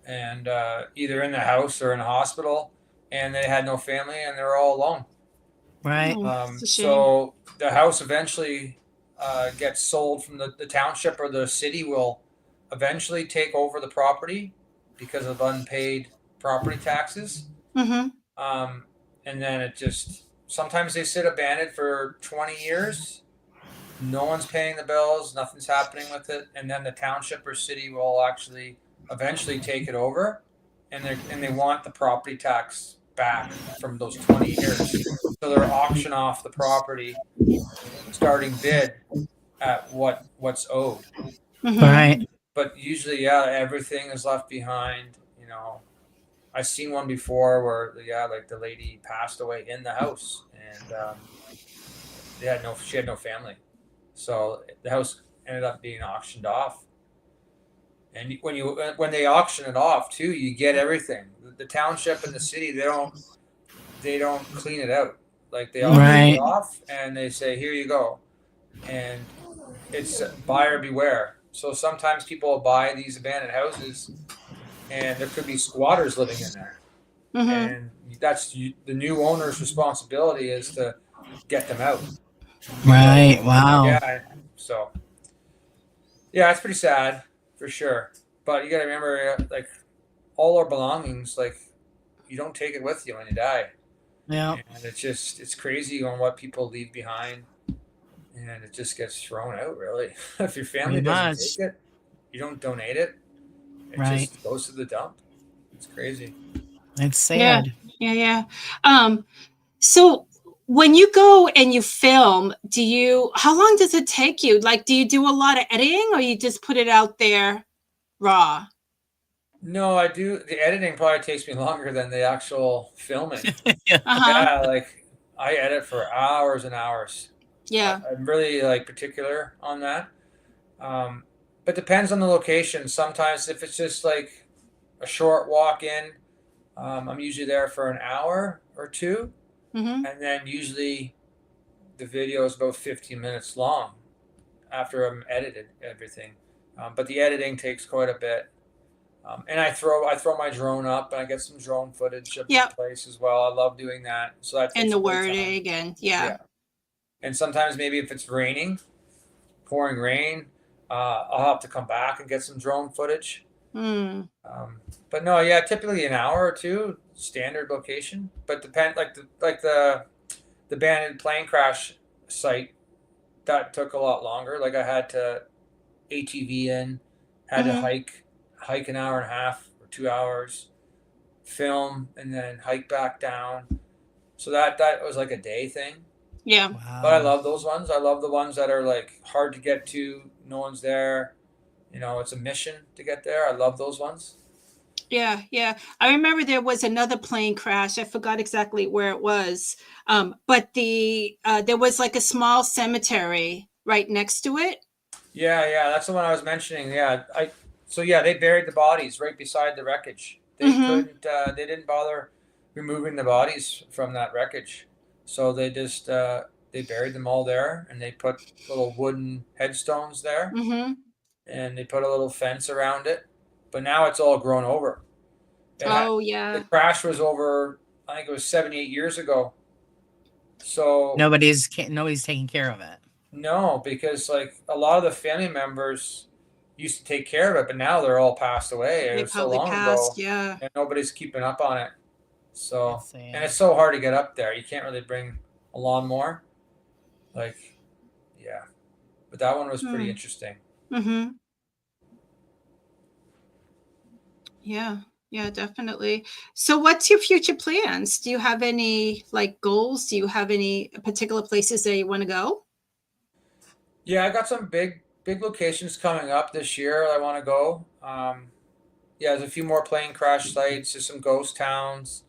and either in the house or in a hospital, and they had no family, and they were all alone. it. Right. Oh, it's a shame. So the house eventually gets sold from the township, or the city will eventually take over the property because of unpaid property taxes. Mm-hmm. Um, and then it just sometimes they sit abandoned for 20 years. No one's paying the bills, nothing's happening with it, and then the township or city will actually eventually take it over, and they want the property tax back from those 20 years. So they're auction off the property starting bid at what's owed. Mm-hmm. Right. But usually, yeah, everything is left behind. I've seen one before where, yeah, like the lady passed away in the house, and she had no family, so the house ended up being auctioned off. And when they auction it off too, you get everything. The township and the city, they don't clean it out. Like they auction it Right. off and they say, here you go, and it's buyer beware. So sometimes people will buy these abandoned houses, and there could be squatters living in there, Mm-hmm. and that's the new owner's responsibility is to get them out. Right. Wow. Yeah, so yeah, it's pretty sad for sure. But you got to remember, like all our belongings, like you don't take it with you when you die, Yeah. and it's crazy on what people leave behind, and it just gets thrown out. Really, if your family Pretty doesn't much. take it, you don't donate it. It Right. just goes to the dump. It's crazy. It's Yeah. sad. Yeah. Yeah. So when you go and you film, how long does it take you? Like, do you do a lot of editing, or you just put it out there raw? No, I do. The editing probably takes me longer than the actual filming. Yeah. Uh-huh. Yeah, like I edit for hours and hours. Yeah. I'm really like particular on that. Um, but depends on the location. Sometimes if it's just like a short walk in, I'm usually there for an hour or two, Mm-hmm. and then usually the video is about 15 minutes long after I'm edited everything. But the editing takes quite a bit. And I throw my drone up, and I get some drone footage of the Yep. place as well. I love doing that, so that And takes the a bit of time. wording, and yeah. Yeah, and sometimes maybe if it's raining, pouring rain, I'll have to come back and get some drone footage. Mm. But no, yeah, typically an hour or two, standard location. But the abandoned plane crash site, that took a lot longer. Like I had to ATV in, had to Mm-hmm. hike an hour and a half or 2 hours, film, and then hike back down. So that was like a day thing. Yeah. But I Wow. love those ones. I love the ones that are like hard to get to. No one's there. It's a mission to get there. I love those ones. Yeah, yeah. I remember there was another plane crash. I forgot exactly where it was. But there was like a small cemetery right next to it. Yeah, yeah, that's the one I was mentioning. Yeah, so yeah, they buried the bodies right beside the wreckage. Mm-hmm. They didn't bother removing the bodies from that wreckage. So they buried them all there, and they put little wooden headstones there, Mm-hmm. and they put a little fence around it. But now it's all grown over. It had Oh The yeah. crash was over, I think it was 78 years ago. So Nobody's taking care of it. no, because like a lot of the family members used to take care of it, but now they're all passed away. It They was so probably long passed. ago, Yeah. and nobody's keeping up on it. So, That's and it's sad. so hard to get up there. You can't really bring a lawnmower. Like, yeah, but that one was pretty Mm. interesting. Mm-hmm. Yeah. Yeah, definitely. So what's your future plans? Do you have any like goals? Do you have any particular places that you want to go? Yeah, I got some big locations coming up this year. I want to go. Yeah, there's a few more plane crash sites. There's some ghost towns.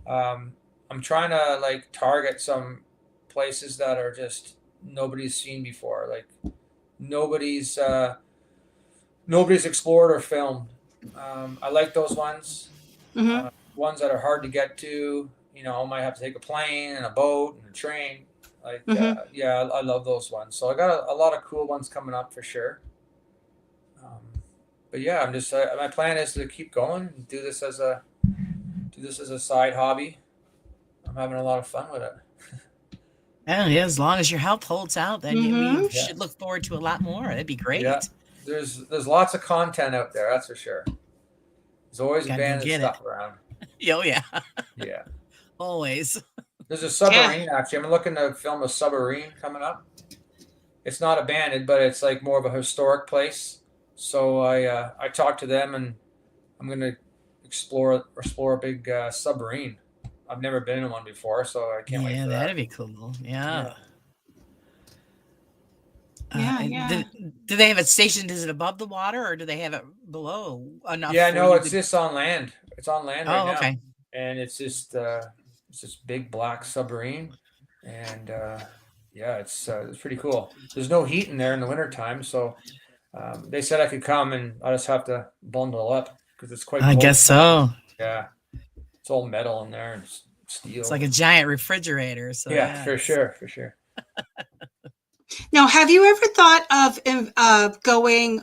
Um, I'm trying to like target some places that are just nobody's seen before. Like nobody's uh, nobody's explored or filmed. I like those ones. Mm-hmm. Ones that are hard to get to. You know, I might have to take a plane and a boat and a train. Like, Mm-hmm. yeah, I love those ones. So I got a lot of cool ones coming up for sure. But yeah, I'm just my plan is to keep going and do this as a side hobby. I'm having a lot of fun with it. And yeah, as long as your health holds out, then we Mm-hmm. Yeah, should look forward to a lot more. That'd be yeah. great. There's lots of content out there, that's for sure. There's always Gotta go abandoned get it. stuff around. Oh yeah, Yeah. always. There's a Yeah. submarine actually. I'm looking to film a submarine coming up. It's not abandoned, but it's like more of a historic place. So I talked to them, and I'm gonna explore a big submarine. I've never been in one before, so I can't wait Yeah, for that'd that. be cool. Yeah. Yeah. Yeah. And Yeah. do they have it stationed? Is it above the water, or do they have it below enough Yeah, for no, you it's to? just on land. It's on land right Oh, now, okay. and it's this big black submarine, and yeah, it's pretty cool. There's no heat in there in the wintertime, so they said I could come, and I just have to bundle up because it's quite I cold. guess so. Yeah, it's all metal in there and It's steel. like a giant refrigerator. So Yeah, yeah, for sure, for sure. Now, have you ever thought of going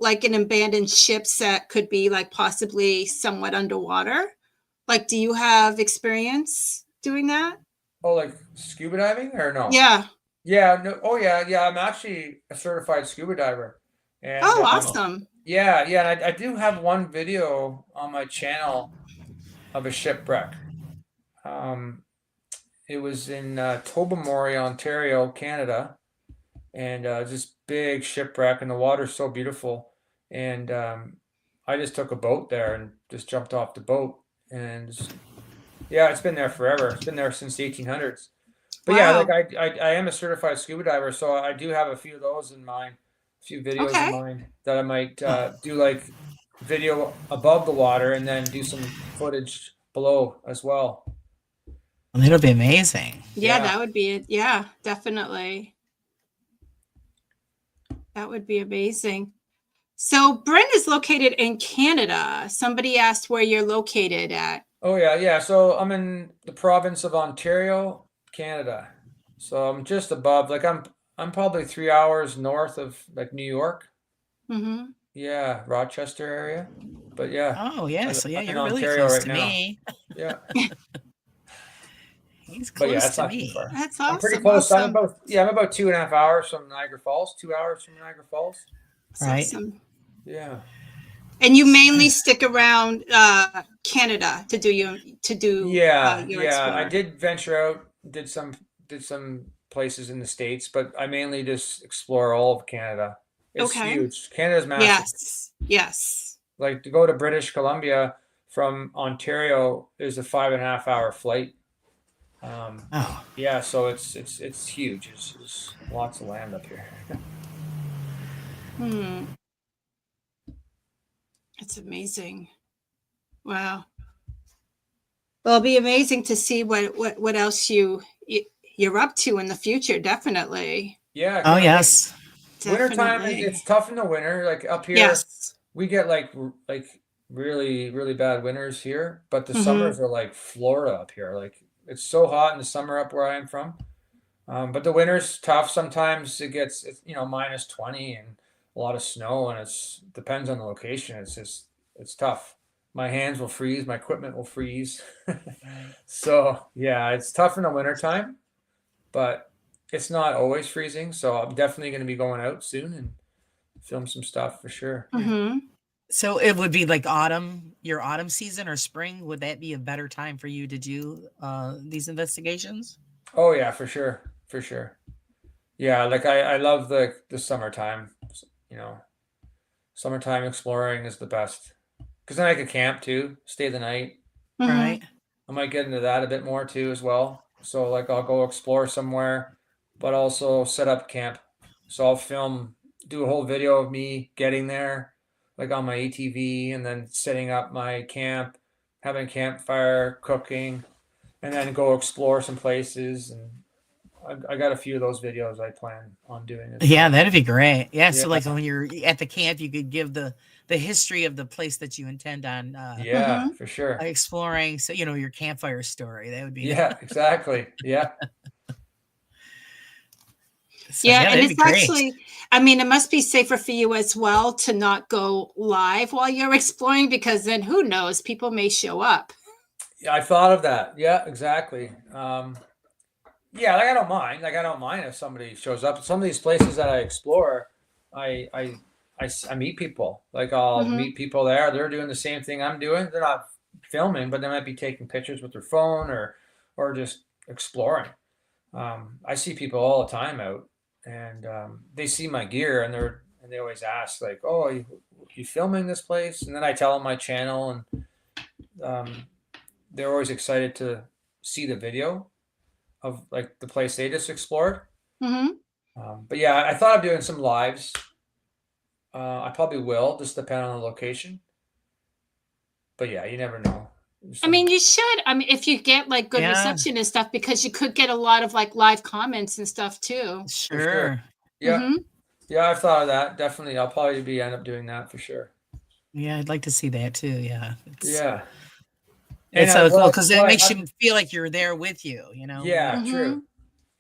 like an abandoned ships that could be like possibly somewhat underwater? Like, do you have experience doing that? Oh, like scuba diving or no? Yeah. Yeah, no. Oh, yeah, yeah. I'm actually a certified scuba diver, and Oh, awesome. yeah, yeah. And I do have one video on my channel of a shipwreck. Um, it was in Tobermory, Ontario, Canada, and this big shipwreck, and the water's so beautiful. And I just took a boat there and just jumped off the boat, and yeah, it's been there forever. It's been there since the 1800s. But yeah, Wow. like I am a certified scuba diver, so I do have a few of those in mind, a few videos in Okay. mind that I might do like video above the water and then do some footage below as well. well, it'll be amazing. Yeah, Yeah. that would be it. Yeah, definitely. That would be amazing. So Brent is located in Canada. Somebody asked where you're located at. Oh yeah, yeah. So I'm in the province of Ontario, Canada. So I'm just above, like I'm probably 3 hours north of like New York. Mm-hmm. Yeah, Rochester area. But yeah, Oh yeah, so yeah, I'm in you're really Ontario close right to now. me. Yeah. He's But yeah, close it's to not too me. far. That's I'm pretty awesome. close. Awesome. I'm about 2.5 hours from Niagara Falls. 2 hours from Niagara Falls. That's Right. awesome. Yeah. And you mainly stick around Canada to do your Yeah, your yeah. I explore. did venture out, did some places in the States, but I mainly just explore all of Canada. It's Okay. huge. Canada's massive. Yes. Yes. Like to go to British Columbia from Ontario is a 5.5 hour flight. Oh, Yeah, so it's huge. It's lots of land up here. Hmm. It's amazing. Wow. Well, it'll be amazing to see what else you're up to in the future. Definitely. Yeah. oh can't wait. yes. Wintertime, Definitely. it's tough in the winter. Like up here, Yes. we get like really really bad winters here, but the Mhm. summers are like Florida up here. Like it's so hot in the summer up where I am from. But the winter's tough. Sometimes it's minus 20 and a lot of snow, and it's depends on the location. It's tough. My hands will freeze, my equipment will freeze. So yeah, it's tough in the wintertime, but it's not always freezing. So I'm definitely going to be going out soon and film some stuff for sure. Mm-hmm. So it would be like autumn, your autumn season or spring. Would that be a better time for you to do these investigations? Oh yeah, for sure, for sure. Yeah, like I love the summertime. You know, summertime exploring is the best because then I could camp too, stay the night. Mm-hmm. Right. I might get into that a bit more too as well. So like I'll go explore somewhere, but also set up camp. So I'll do a whole video of me getting there, like on my ATV, and then setting up my camp, having a campfire, cooking, and then go explore some places. And I got a few of those videos I plan on doing as Yeah, well. that'd be great. Yeah, so Yeah. like when you're at the camp, you could give the the history of the place that you intend on Yeah, Mhm. for sure. exploring. So, your campfire story. That would be Yeah, exactly. Yeah. so Yeah, yeah, and that'd be it's great. actually, I mean, it must be safer for you as well to not go live while you're exploring, because then who knows, people may show up. Yeah, I thought of that. Yeah, exactly. Yeah, like I don't mind. Like I don't mind if somebody shows up. Some of these places that I explore, I I I meet people. Like I'll Mhm. meet people there. They're doing the same thing I'm doing. They're not filming, but they might be taking pictures with their phone or just exploring. I see people all the time out, and they see my gear, and they always ask like, "Oh, you filming this place?" And then I tell them my channel, and they're always excited to see the video of like the place they just explored. Mhm. But yeah, I thought of doing some lives. I probably will, just depend on the location. But yeah, you never know. I mean, you should. I mean, if you get like good Yeah, reception and stuff, because you could get a lot of like live comments and stuff too. For sure. sure. Yeah, Mhm. yeah, I've thought of that. Definitely, I'll probably be end up doing that for sure. Yeah, I'd like to see that too. Yeah, Yeah, and it's so cool what because what it I makes have, you feel like you're there with you. yeah, true.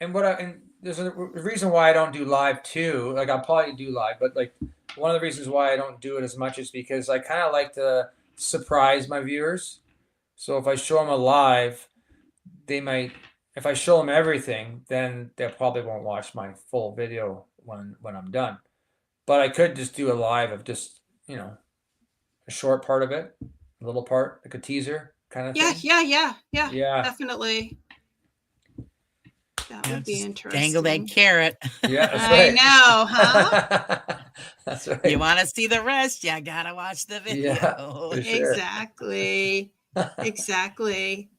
Mhm. And there's a reason why I don't do live too. Like I'll probably do live, but like one of the reasons why I don't do it as much is because I kind of like to surprise my viewers. So if I show them a live, they might. If I show them everything, then they probably won't watch my full video when I'm done. But I could just do a live of just a short part of it, a little part, like a teaser kind of Yeah, thing. yeah, yeah, yeah. Yeah, Definitely. That would be Just dangle that interesting. carrot. yeah, that's I right. know, huh? That's You right. want to see the rest? You gotta watch the Yeah, video. for sure. Exactly. Exactly.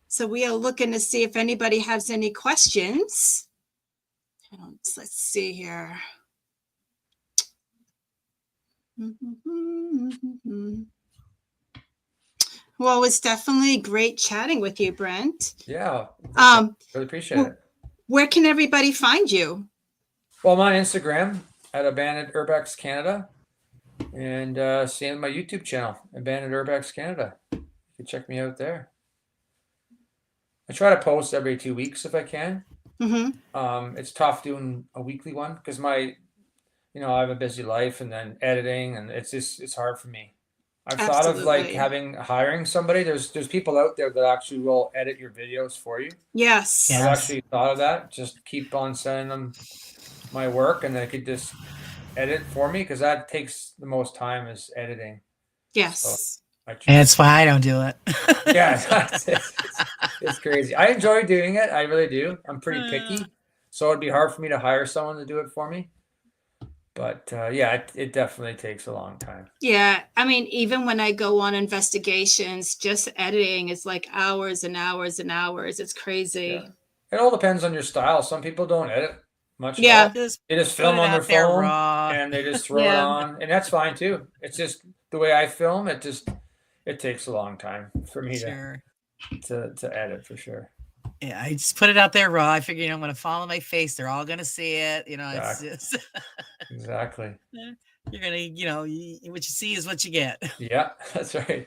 So we are looking to see if anybody has any questions. Let's see here. Well, it's definitely great chatting with you, Brent. Yeah, really appreciate Well, it. where can everybody find you? Well, I'm on Instagram at Abandoned Urbex Canada, and same with my YouTube channel, Abandoned Urbex Canada. You can check me out there. I try to post every 2 weeks if I can. It's tough doing a weekly one because I have a busy life and then editing, and it's hard for me. I've thought of like Absolutely. hiring somebody. There's people out there that actually will edit your videos for you. Yes. I've Yes. actually thought of that. Just keep on sending them my work, and they could just edit for me because that takes the most time is editing. Yes. I And that's why I don't do it. yeah, it's crazy. I enjoy doing it. I really do. I'm pretty picky, so it'd be hard for me to hire someone to do it for me. But yeah, it definitely takes a long time. Yeah. I mean, even when I go on investigations, just editing is like hours and hours and hours. It's crazy. Yeah. It all depends on your style. Some people don't edit much at Yeah. all. Just They just put film it on their out there phone raw. and they just throw it Yeah. on, and that's fine too. It's just the way I film. It takes a long time for me Sure. to edit for sure. Yeah, I just put it out there raw. I figure, I'm going to fall on my face. They're all going to see it. It's Exactly. just, Exactly. you're going to, what you see is what you get. Yeah, that's right.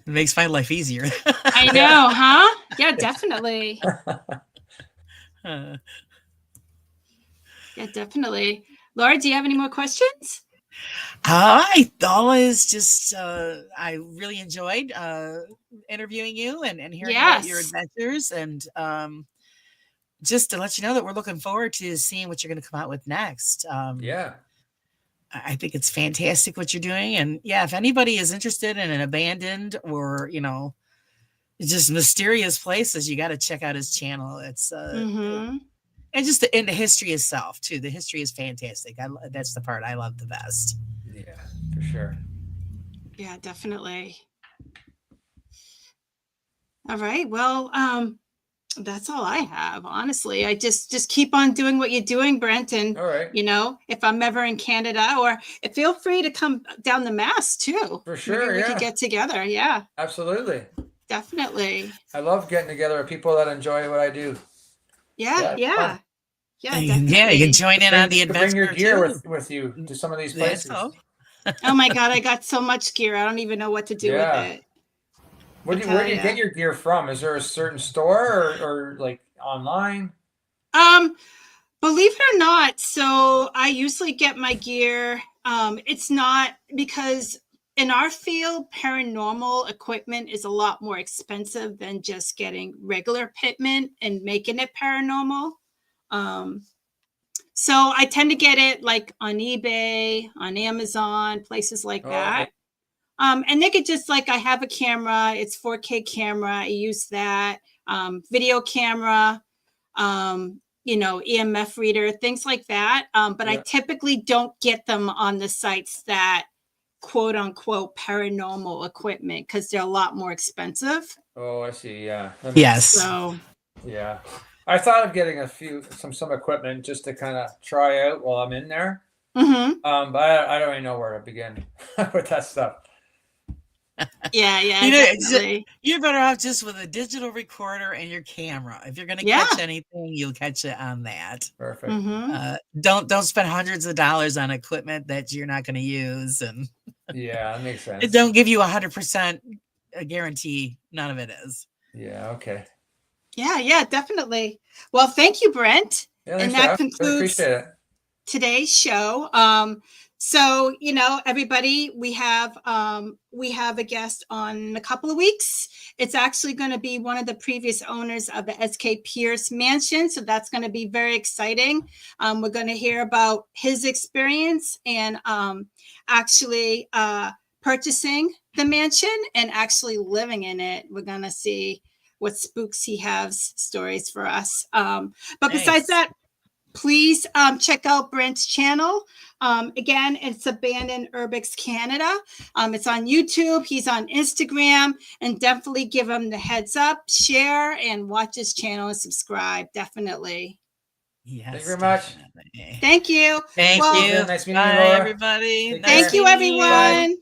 It makes my life easier. I know, huh? Yeah, definitely. Uh, Yeah, definitely. Laura, do you have any more questions? I always just, I really enjoyed interviewing you and hearing about your Yes. adventures. And just to let you know that we're looking forward to seeing what you're going to come out with next. Yeah. I think it's fantastic what you're doing. And yeah, if anybody is interested in an abandoned or, just mysterious places, you got to check out his channel. It's, Mm-hmm. and just in the history itself too. The history is fantastic. That's the part I love the best. Yeah, for sure. Yeah, definitely. All right. Well, that's all I have, honestly. I just keep on doing what you're doing, Brent. And All right. if I'm ever in Canada, or feel free to come down to Mass too. For sure. Maybe we Yeah. could get together. Yeah, Absolutely. definitely. I love getting together with people that enjoy what I do. Yeah, it's yeah. fun. Yeah, Yeah, you definitely. can join in on the You could bring your adventure gear too. with you to some of these That's places. all. Oh my God, I got so much gear. I don't even know what to do with Yeah. it. Where do you get your gear from? Is there a certain store or like online? Believe it or not, so I usually get my gear. It's not because in our field, paranormal equipment is a lot more expensive than just getting regular equipment and making it paranormal. Um, so I tend to get it like on eBay, on Amazon, places like Oh, okay. that. And they could just like, I have a camera, it's 4K camera. I use that, video camera, EMF reader, things like that. But I Yeah. typically don't get them on the sites that quote unquote paranormal equipment because they're a lot more expensive. Oh, I see. Yeah. Yes. So Yeah. I thought of getting some equipment just to kind of try out while I'm in there. mhm. But I don't really know where to begin with that stuff. Yeah, definitely. You're better off just with a digital recorder and your camera. If you're going to catch anything, you'll catch it on that. Perfect. Mm-hmm. Don't spend hundreds of dollars on equipment that you're not going to use, and yeah, that makes sense. It don't give you 100% a guarantee. None of it is. Yeah. Okay. Yeah, definitely. Well, thank you, Brent. Yeah, and that really concludes appreciate it. Today's show. So everybody, we have a guest on a couple of weeks. It's actually going to be one of the previous owners of the SK Pierce Mansion, so that's going to be very exciting. We're going to hear about his experience and actually purchasing the mansion and actually living in it. We're going to see what spooks he has stories for us. But besides that, please check out Brent's channel. Again, it's Abandoned Urbex Canada. It's on YouTube. He's on Instagram. And definitely give him the heads up, share, and watch his channel and subscribe. Definitely. Yes, thank you very much. Thank you. Thank you. Nice meeting Bye, you, Laura. everybody. Thank you, everyone. Bye.